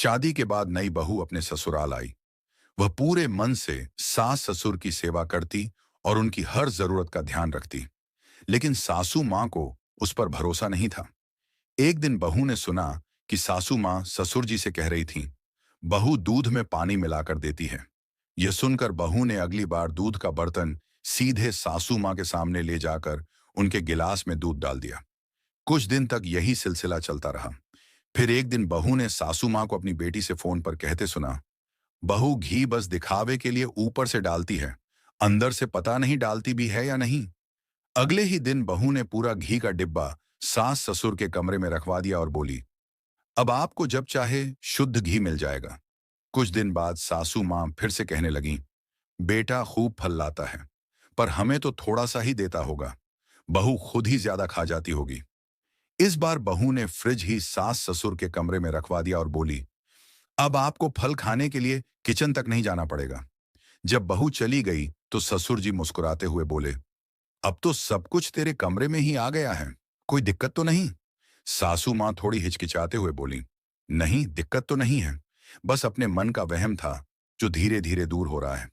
शादी के बाद नई बहू अपने ससुराल आई। वह पूरे मन से सास ससुर की सेवा करती और उनकी हर जरूरत का ध्यान रखती। लेकिन सासू मां को उस पर भरोसा नहीं था। एक दिन बहू ने सुना कि सासू मां ससुर जी से कह रही थीं, बहू दूध में पानी मिलाकर देती है। यह सुनकर बहू ने अगली बार दूध का बर्तन सीधे सासू मां के सामने ले जाकर उनके गिलास में दूध डाल दिया। कुछ दिन तक यही सिलसिला चलता रहा। फिर एक दिन बहू ने सासू मां को अपनी बेटी से फोन पर कहते सुना, बहू घी बस दिखावे के लिए ऊपर से डालती है, अंदर से पता नहीं डालती भी है या नहीं। अगले ही दिन बहू ने पूरा घी का डिब्बा सास ससुर के कमरे में रखवा दिया और बोली, अब आपको जब चाहे शुद्ध घी मिल जाएगा। कुछ दिन बाद सासू मां फिर से कहने लगी, बेटा खूब फल लाता है, पर हमें तो थोड़ा सा ही देता होगा। बहू खुद ही ज्यादा खा जाती होगी। इस बार बहू ने फ्रिज ही सास ससुर के कमरे में रखवा दिया और बोली, अब आपको फल खाने के लिए किचन तक नहीं जाना पड़ेगा। जब बहू चली गई तो ससुर जी मुस्कुराते हुए बोले, अब तो सब कुछ तेरे कमरे में ही आ गया है, कोई दिक्कत तो नहीं। सासू मां थोड़ी हिचकिचाते हुए बोली, नहीं दिक्कत तो नहीं है, बस अपने मन का वहम था जो धीरे धीरे दूर हो रहा है।